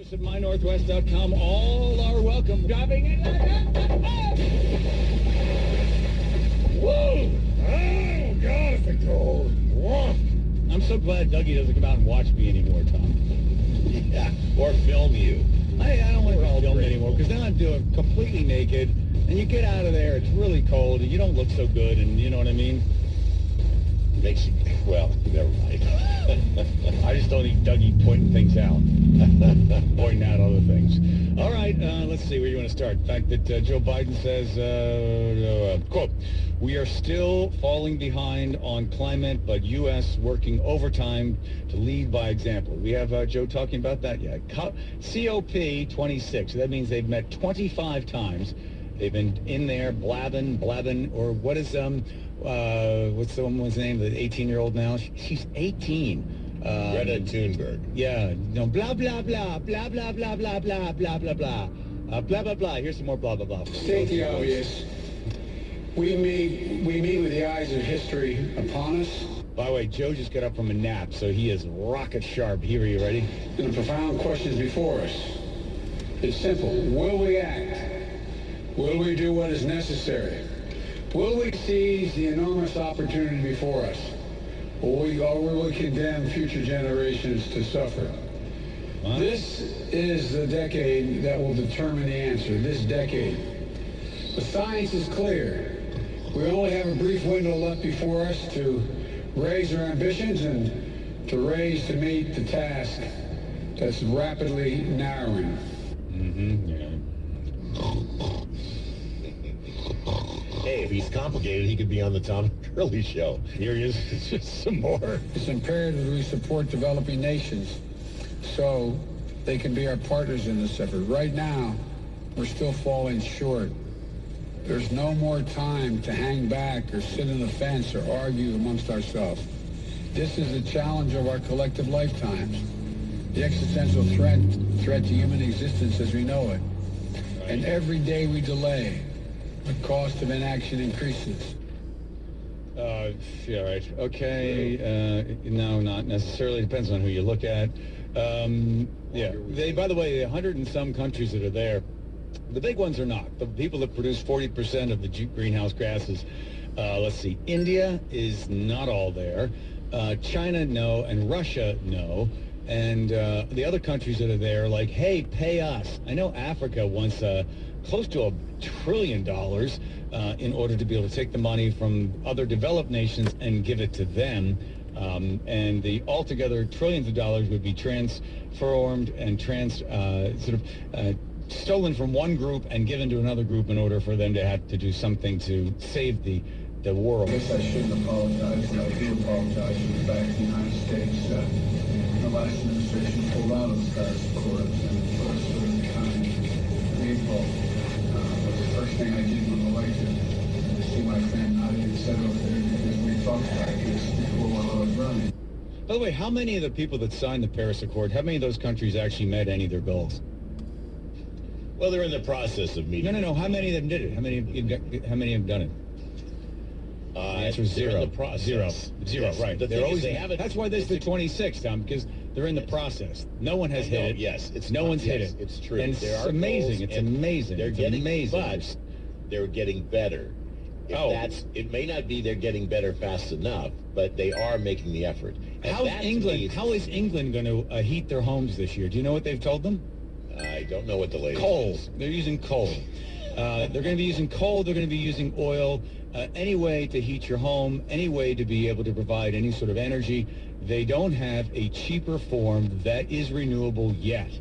Hosts at mynorthwest.com, all are welcome. Driving it. Whoa! Oh, God, it's a cold. Whoa. I'm so glad Dougie doesn't come out and watch me anymore, Tom. Yeah, or film you. I don't want to be filmed anymore, because then I'm doing completely naked, and you get out of there, it's really cold, and you don't look so good, and you know what I mean? Makes you, well, never mind. I just don't need Dougie pointing things out. Pointing out other things. All right, let's see where you want to start. The fact that Joe Biden says, quote, "We are still falling behind on climate, but U.S. working overtime to lead by example." We have Joe talking about that yet. COP26. That means they've met 25 times. They've been in there blabbing, or what is what's the woman's name? The 18-year-old now. She's 18. Greta Thunberg. Yeah. No. Blah blah blah blah blah blah blah blah blah blah blah. Blah blah blah. Here's some more blah blah blah. State the obvious. We meet with the eyes of history upon us. By the way, Joe just got up from a nap, so he is rocket sharp. Here, are you ready? And the profound questions before us. It's simple. Will we act? Will we do what is necessary? Will we seize the enormous opportunity before us? Or will we condemn future generations to suffer? What? This is the decade that will determine the answer. This decade. The science is clear. We only have a brief window left before us to raise our ambitions and to meet the task that's rapidly narrowing. Yeah. Hey, if he's complicated, he could be on the Tom Curley show. Here he is. It's just some more. It's imperative that we support developing nations so they can be our partners in this effort. Right now, we're still falling short. There's no more time to hang back or sit on the fence or argue amongst ourselves. This is the challenge of our collective lifetimes. The existential threat to human existence as we know it. And every day we delay, the cost of inaction increases. Yeah, right. Okay. No, not necessarily. Depends on who you look at. Yeah. By the way, 100 and some countries that are there, the big ones are not. The people that produce 40% of the greenhouse gases. Let's see. India is not all there. China, no. And Russia, no. And the other countries that are there, like, hey, pay us. I know Africa wants close to $1 trillion in order to be able to take the money from other developed nations and give it to them. And the altogether trillions of dollars would be transformed and stolen from one group and given to another group in order for them to have to do something to save the world. I guess I shouldn't apologize, but I do apologize for the fact the United States, the last administration pulled out of the Paris Accord, and of course, during the time in April, the first thing I did on the way to see my friend Nadia said over there, because we talked about this before while I was running. By the way, how many of the people that signed the Paris Accord, how many of those countries actually met any of their goals? Well, they're in the process of meeting. No. How many of them did it? How many have done it? The answer is zero. In the process. Zero, yes. right. They're always, they haven't. That's why there's the 26, Tom, because they're in the process. No one has hit it. Yes, no one's hit it. It's true. And it's amazing. It's amazing. They're getting amazing. But they're getting better. It may not be they're getting better fast enough, but they are making the effort. How is England going to heat their homes this year? Do you know what they've told them? I don't know what the latest coal. is. They're using coal. They're going to be using coal. They're going to be using oil. Any way to heat your home, any way to be able to provide any sort of energy. They don't have a cheaper form that is renewable yet.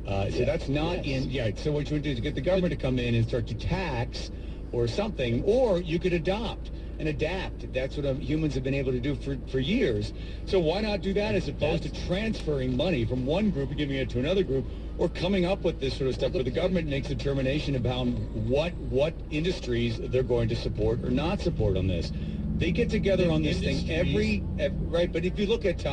So that's not in. Yeah. So what you would do is get the government to come in and start to tax or something, or you could adopt and adapt. That's what humans have been able to do for years. So why not do that as opposed to transferring money from one group and giving it to another group, or coming up with this sort of stuff where the government makes a determination about what industries they're going to support or not support on this. They get together on this thing every right. But if you look at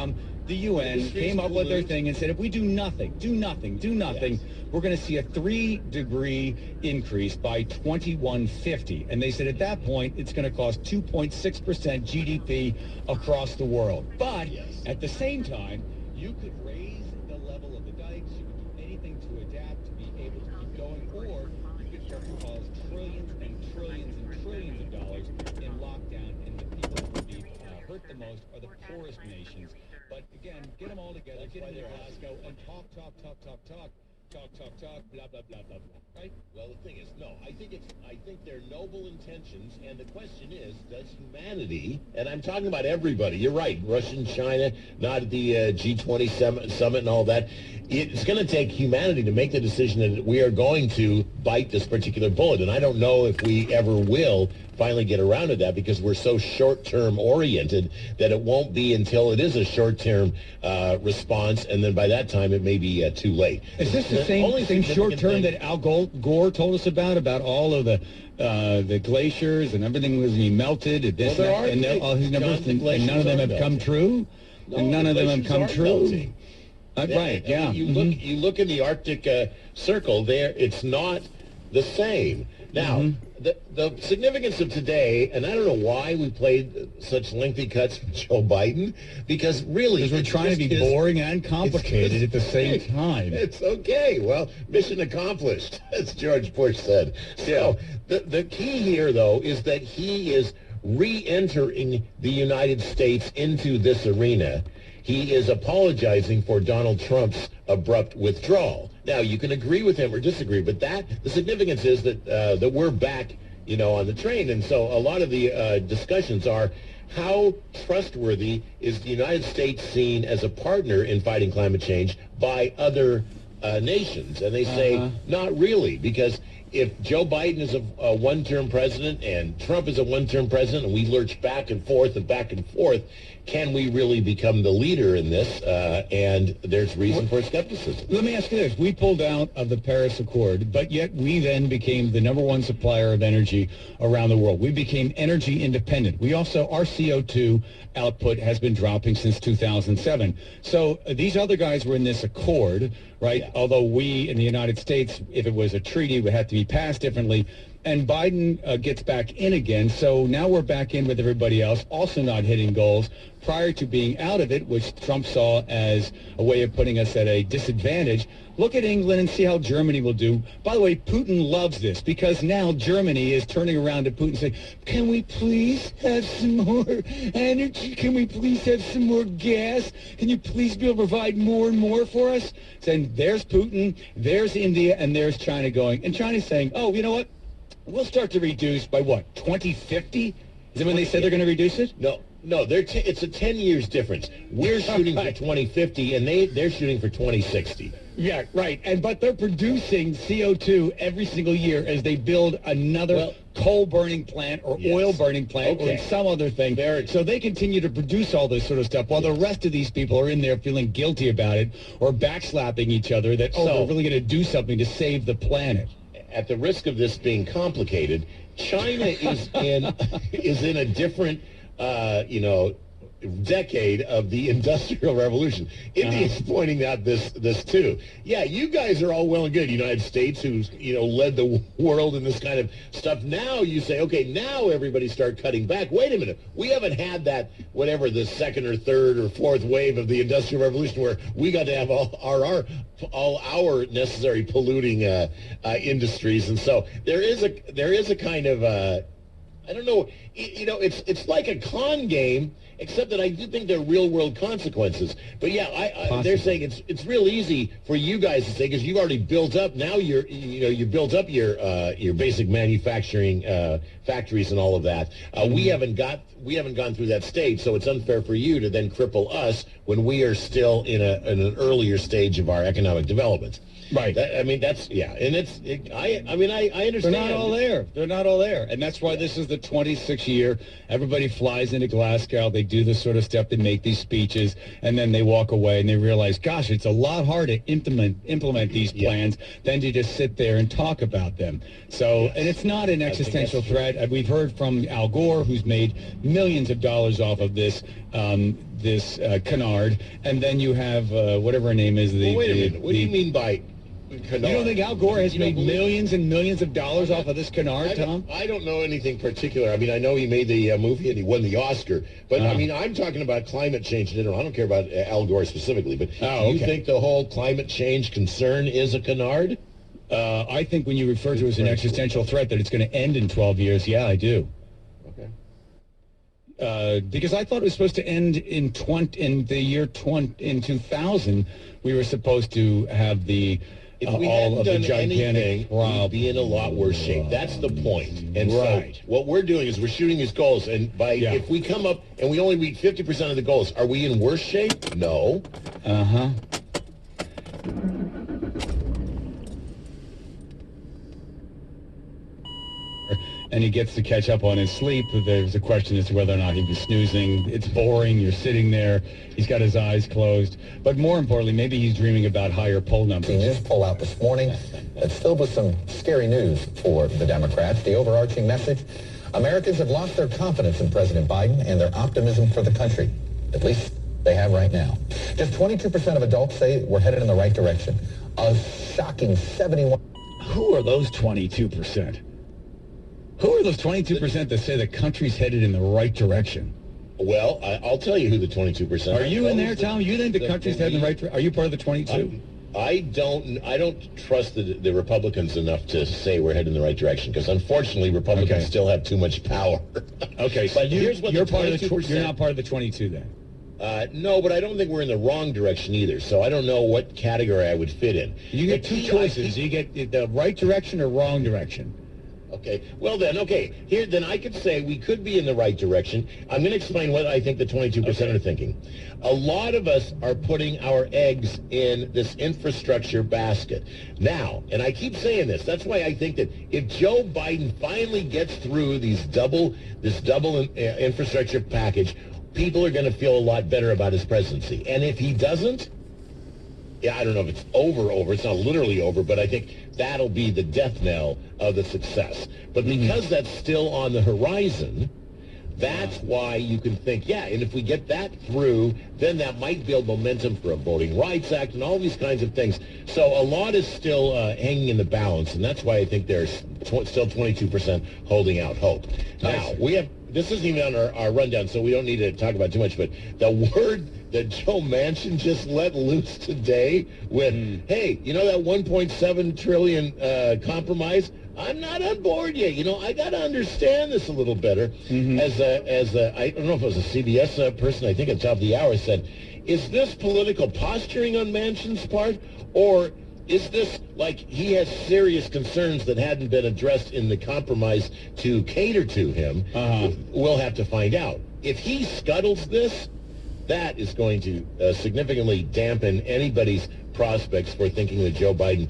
the UN came up with their thing and said, if we do nothing, yes, we're going to see a 3-degree increase by 2150. And they said at that point, it's going to cost 2.6% GDP across the world. But at the same time, you could raise the level of the dikes, you could do anything to start to cause trillions and trillions and trillions of dollars in lockdown, and the people who would be hurt the most are the poorest nations. But again, get them all together, get into Glasgow, and talk, blah, blah, blah, blah, blah, right? Well, the thing is, no, I think they're noble intentions, and the question is, does humanity, and I'm talking about everybody, you're right, Russia and China, not at the G20 summit and all that, it's going to take humanity to make the decision that we are going to bite this particular bullet, and I don't know if we ever will finally get around to that because we're so short-term oriented that it won't be until it is a short-term response, and then by that time it may be too late. Is this the same short-term that Al Gore told us about all of the glaciers and everything was being melted? And all his numbers, and none of them have come true? No, and none of them have come true? Right, yeah. I mean, you look in the Arctic Circle there, it's not the same. Now, the significance of today, and I don't know why we played such lengthy cuts from Joe Biden, because really... Because we're trying to be boring and complicated at the same time. It's okay. Well, mission accomplished, as George Bush said. So the key here, though, is that he is re-entering the United States into this arena. He is apologizing for Donald Trump's abrupt withdrawal. Now, you can agree with him or disagree, but the significance is that we're back, on the train. And so a lot of the discussions are, how trustworthy is the United States seen as a partner in fighting climate change by other nations? And they say, not really, because if Joe Biden is a one-term president and Trump is a one-term president and we lurch back and forth, can we really become the leader in this? And there's reason for skepticism. Let me ask you this. We pulled out of the Paris Accord, but yet we then became the number one supplier of energy around the world. We became energy independent. We also, our CO2 output has been dropping since 2007. So these other guys were in this accord, right? Yeah. Although we in the United States, if it was a treaty, would have to be passed differently. And Biden gets back in again. So now we're back in with everybody else, also not hitting goals prior to being out of it, which Trump saw as a way of putting us at a disadvantage. Look at England and see how Germany will do. By the way, Putin loves this because now Germany is turning around to Putin and saying, can we please have some more energy? Can we please have some more gas? Can you please be able to provide more and more for us? Saying there's Putin, there's India, and there's China going. And China's saying, oh, you know what? We'll start to reduce by what, 2050? Is that when they said they're going to reduce it? No, it's a 10 years difference. We're shooting for 2050, and they're shooting for 2060. Yeah, right. But they're producing CO2 every single year as they build another coal-burning plant or oil-burning plant or some other thing. So they continue to produce all this sort of stuff while the rest of these people are in there feeling guilty about it or backslapping each other that, we're really going to do something to save the planet. At the risk of this being complicated, China is in a different, decade of the Industrial Revolution. India's pointing out this too. Yeah, you guys are all well and good, United States, who's led the world in this kind of stuff. Now you say, okay, now everybody start cutting back. Wait a minute, we haven't had that whatever the second or third or fourth wave of the Industrial Revolution where we got to have all our necessary polluting industries, and so there is a kind of I don't know, it's like a con game, except that I do think there are real-world consequences. But yeah, they're saying it's real easy for you guys to say because you've already built up. Now you built up your basic manufacturing factories and all of that. We haven't gone through that stage, so it's unfair for you to then cripple us when we are still in an earlier stage of our economic development. Right. I understand. They're not all there. They're not all there. And that's why this is the 26th year. Everybody flies into Glasgow. They do this sort of stuff. They make these speeches, and then they walk away, and they realize, gosh, it's a lot harder to implement these plans than to just sit there and talk about them. So, and it's not an existential threat. We've heard from Al Gore, who's made millions of dollars off of this canard. And then you have, whatever her name is. Wait a minute. What do you mean by... Canard. You don't think Al Gore has made millions and millions of dollars off of this canard, Tom? I don't know anything particular. I mean, I know he made the movie and he won the Oscar. But, I mean, I'm talking about climate change in general. I don't care about Al Gore specifically. But do you think the whole climate change concern is a canard? I think when you refer to it as an existential threat that it's going to end in 12 years, yeah, I do. Okay. Because I thought it was supposed to end in the year 2000. We were supposed to have the If we all hadn't of the done gigantic anything, we'd be in a lot worse shape. That's the point. And Right. so what we're doing is we're shooting these goals, and if we come up and we only meet 50% of the goals, are we in worse shape? No. Uh-huh. And he gets to catch up on his sleep. There's a question as to whether or not he was snoozing. It's boring. You're sitting there. He's got his eyes closed. But more importantly, maybe he's dreaming about higher poll numbers. The news poll out this morning that's filled with some scary news for the Democrats. The overarching message, Americans have lost their confidence in President Biden and their optimism for the country. At least they have right now. Just 22% of adults say we're headed in the right direction. A shocking 71%. Who are those 22%? Who are those 22% that say the country's headed in the right direction? Well, I'll tell you who the 22% Are you in there, Tom? You think the country's headed in the right direction? Are you part of the 22? I don't trust the Republicans enough to say we're heading in the right direction, because unfortunately Republicans still have too much power. Okay, so but here's what you're you're not part of the 22 then. No, but I don't think we're in the wrong direction either. So I don't know what category I would fit in. You get two choices. You get the right direction or wrong direction. Okay. Well then, then I could say we could be in the right direction. I'm going to explain what I think the 22% are thinking. A lot of us are putting our eggs in this infrastructure basket. Now, and I keep saying this, that's why I think that if Joe Biden finally gets through this double infrastructure package, people are going to feel a lot better about his presidency. And if he doesn't, yeah, I don't know if it's over. It's not literally over, but I think that'll be the death knell of the success. But because that's still on the horizon, that's why you can think, yeah, and if we get that through, then that might build momentum for a Voting Rights Act and all these kinds of things. So a lot is still hanging in the balance, and that's why I think there's still 22% holding out hope. Now, this isn't even on our rundown, so we don't need to talk about too much, but the word that Joe Manchin just let loose today with, hey, you know that 1.7 trillion compromise? I'm not on board yet. You know, I got to understand this a little better. I don't know if it was a CBS person, I think at the top of the hour, said, is this political posturing on Manchin's part, or is this like he has serious concerns that hadn't been addressed in the compromise to cater to him? We'll have to find out. If he scuttles this, that is going to significantly dampen anybody's prospects for thinking the Joe Biden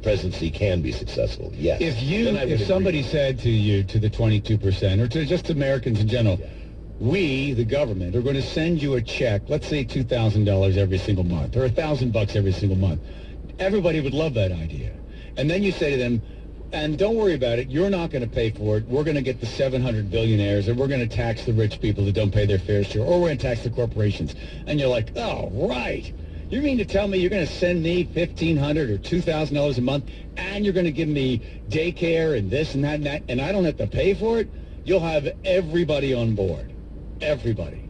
presidency can be successful. Yes. If somebody said to you, to the 22%, or to just Americans in general, we, the government, are going to send you a check, let's say $2,000 every single month, or $1,000 every single month, everybody would love that idea. And then you say to them, and don't worry about it, you're not going to pay for it. We're going to get the 700 billionaires, and we're going to tax the rich people that don't pay their fair share, or we're going to tax the corporations. And you're like, oh, right. You mean to tell me you're going to send me $1,500 or $2,000 a month, and you're going to give me daycare and this and that, and I don't have to pay for it? You'll have everybody on board. Everybody.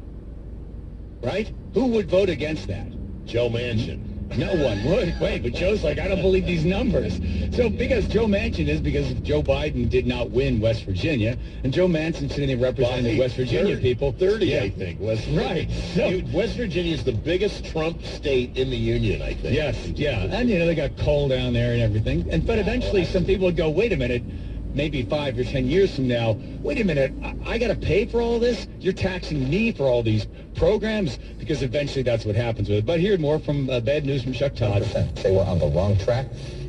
Right? Who would vote against that? Joe Manchin. No one would. Wait, but Joe's like, I don't believe these numbers. So because Joe Manchin is because Joe Biden did not win West Virginia, and Joe Manchin sitting there representing the West Virginia people. 30, I think. West Right. So, West Virginia is the biggest Trump state in the union, I think. Yes, yeah. And, they got coal down there and everything. But eventually some people would go, wait a minute, maybe 5 or 10 years from now, wait a minute, I got to pay for all this? You're taxing me for all these programs? Because eventually that's what happens with it. But here's more from Bad News from Chuck Todd. Say we're on the wrong track,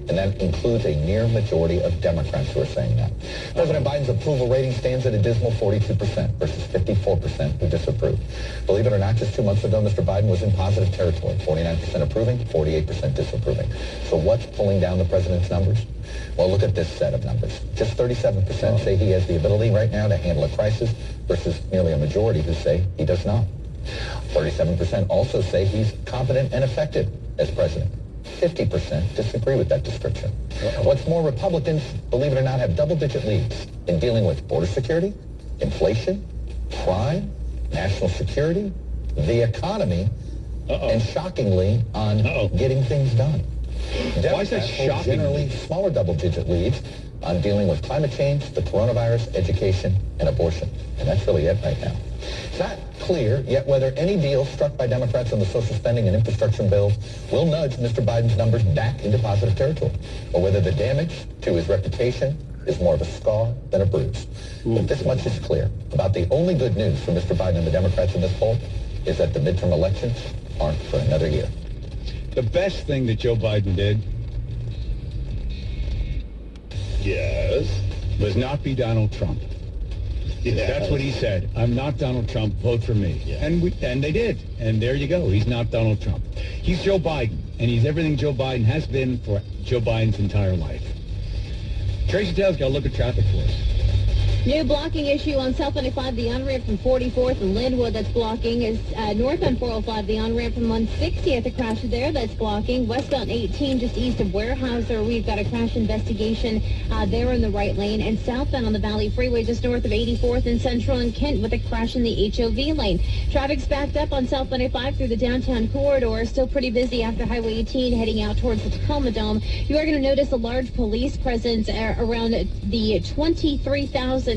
and that includes a near majority of Democrats who are saying that. President Biden's approval rating stands at a dismal 42% versus 54% who disapprove. Believe it or not, just 2 months ago, Mr. Biden was in positive territory, 49% approving, 48% disapproving. So what's pulling down the president's numbers? Well, look at this set of numbers. Just 37% say he has the ability right now to handle a crisis versus nearly a majority who say he does not. 37% also say he's competent and effective as president. 50% disagree with that description. What's more, Republicans, believe it or not, have double-digit leads in dealing with border security, inflation, crime, national security, the economy, and shockingly on getting things done. Why is that Democrats hold shocking? generally smaller double-digit leads on dealing with climate change, the coronavirus, education, and abortion. And that's really it right now. It's not clear yet whether any deal struck by Democrats on the social spending and infrastructure bills will nudge Mr. Biden's numbers back into positive territory, or whether the damage to his reputation is more of a scar than a bruise. But this much is clear. About the only good news for Mr. Biden and the Democrats in this poll is that the midterm elections aren't for another year. The best thing that Joe Biden did Yes. was not be Donald Trump. Yes. That's what he said. I'm not Donald Trump. Vote for me. Yeah. And they did. And there you go. He's not Donald Trump. He's Joe Biden. And he's everything Joe Biden has been for Joe Biden's entire life. Tracy Taylor's got to look at traffic for us. New blocking issue on South 95, the on-ramp from 44th and Linwood that's blocking is northbound 405, the on-ramp from 160th, a crash there that's blocking. Westbound 18 just east of Weyerhaeuser, we've got a crash investigation there in the right lane. And southbound on the Valley Freeway just north of 84th and Central and Kent with a crash in the HOV lane. Traffic's backed up on South 95 through the downtown corridor. Still pretty busy after Highway 18 heading out towards the Tacoma Dome. You are going to notice a large police presence around the 23,300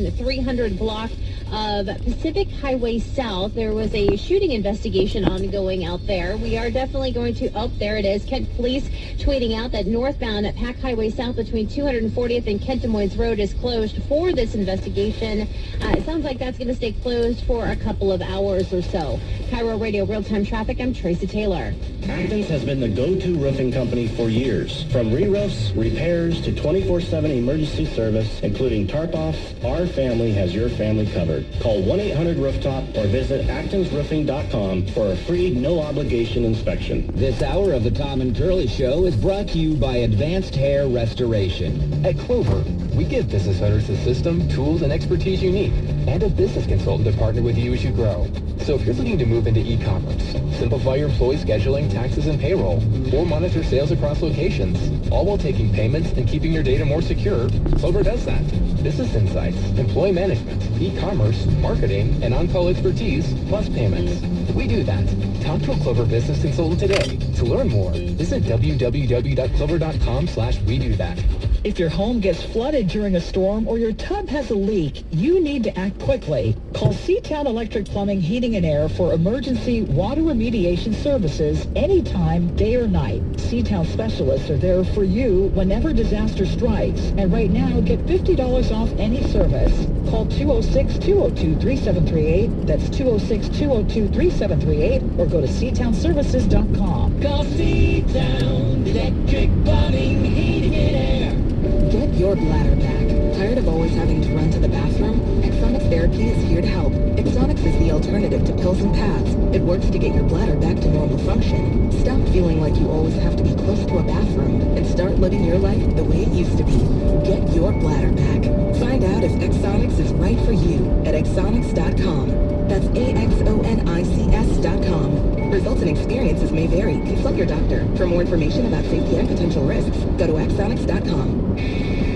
block of Pacific Highway South. There was a shooting investigation ongoing out there. We are definitely going to, oh, there it is. Kent Police tweeting out that northbound at Pack Highway South between 240th and Kent Des Moines Road is closed for this investigation. It sounds like that's going to stay closed for a couple of hours or so. Cairo Radio Real-Time Traffic, I'm Tracy Taylor. Acton's has been the go-to roofing company for years. From re-roofs, repairs, to 24/7 emergency service, including tarp-offs, our family has your family covered. Call 1-800-ROOFTOP or visit actonsroofing.com for a free, no-obligation inspection. This hour of the Tom and Curly Show is brought to you by Advanced Hair Restoration. At Clover, we give business owners the system, tools, and expertise you need, and a business consultant to partner with you as you grow. So if you're looking to move into e-commerce, simplify your employee scheduling, taxes, and payroll, or monitor sales across locations, all while taking payments and keeping your data more secure, Clover does that. Business insights, employee management, e-commerce, marketing, and on-call expertise, plus payments. We do that. Talk to a Clover business consultant today. To learn more, visit www.clover.com/we-do-that. If your home gets flooded during a storm or your tub has a leak, you need to act quickly. Call Seatown Electric Plumbing, Heating, and Air for emergency water remediation services anytime, day or night. Seatown specialists are there for you whenever disaster strikes. And right now, get $50 off any service. Call 206-202-3738. That's 206-202-3738. Or go to SeatownServices.com. Call Seatown Electric Plumbing, Heating, and Air. Get your bladder back. Tired of always having to run to the bathroom? Exonics Therapy is here to help. Exonics is the alternative to pills and pads. It works to get your bladder back to normal function. Stop feeling like you always have to be close to a bathroom and start living your life the way it used to be. Get your bladder back. Find out if Exonics is right for you at Exonics.com. That's AXONICS.com. Results and experiences may vary. Consult your doctor. For more information about safety and potential risks, go to Exonics.com.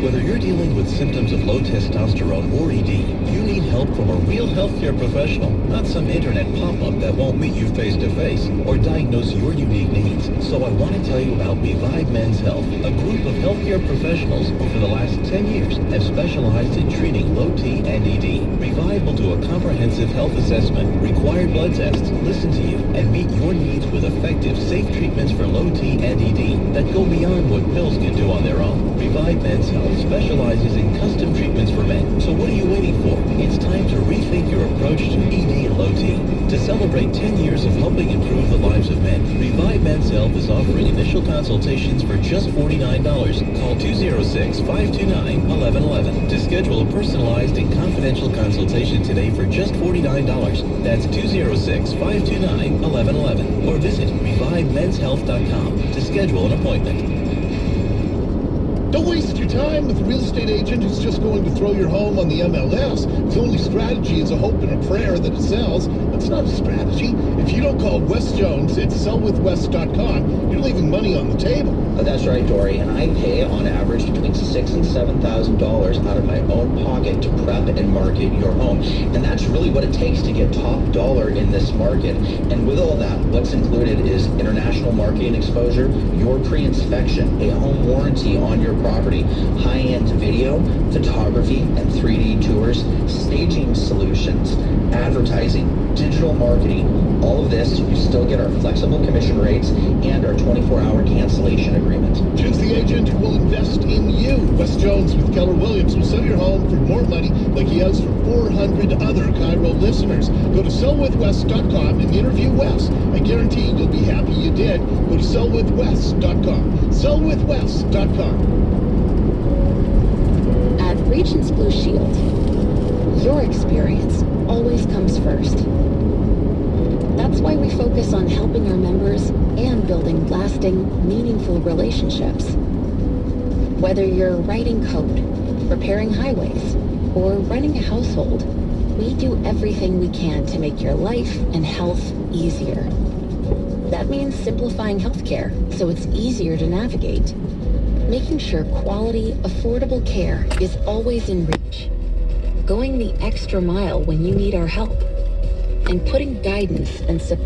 Whether you're dealing with symptoms of low testosterone or ED, you need help from a real healthcare professional, not some internet pop-up that won't meet you face-to-face or diagnose your unique needs. So I want to tell you about Revive Men's Health, a group of healthcare professionals who for the last 10 years have specialized in treating low T and ED. Revive will do a comprehensive health assessment, required blood tests, listen to you, and meet your needs with effective, safe treatments for low T and ED that go beyond what pills can do on their own. Revive Men's Health specializes in custom treatments for men. So what are you waiting for? It's time to rethink your approach to ED and low T. To celebrate 10 years of helping improve the lives of men, Revive Men's Health is offering initial consultations for just $49. Call 206-529-1111 to schedule a personalized and confidential consultation today for just $49. That's 206-529-1111 or visit ReviveMen'sHealth.com to schedule an appointment. Don't waste your time with a real estate agent who's just going to throw your home on the MLS. His only strategy is a hope and a prayer that it sells. That's not a strategy. If you don't call Wes Jones at sellwithwes.com, you're leaving money on the table. That's right, Dory, and I pay on average between $6,000 and $7,000 out of my own pocket to prep and market your home. And that's really what it takes to get top dollar in this market. And with all that, what's included is international marketing exposure, your pre-inspection, a home warranty on your property, high-end video, photography, and 3D tours, staging solutions, advertising, digital marketing, all of this, you still get our flexible commission rates and our 24-hour cancellation agreement. Choose the agent who will invest in you. Wes Jones with Keller Williams will sell your home for more money like he has for 400 other Cairo listeners. Go to sellwithwes.com and interview Wes. I guarantee you'll be happy you did. Go to sellwithwes.com. Sellwithwes.com. At Regions Blue Shield, your experience always comes first. That's why we focus on helping our members and building lasting, meaningful relationships. Whether you're writing code, repairing highways, or running a household, we do everything we can to make your life and health easier. That means simplifying healthcare so it's easier to navigate, making sure quality, affordable care is always in reach, going the extra mile when you need our help, and putting guidance and support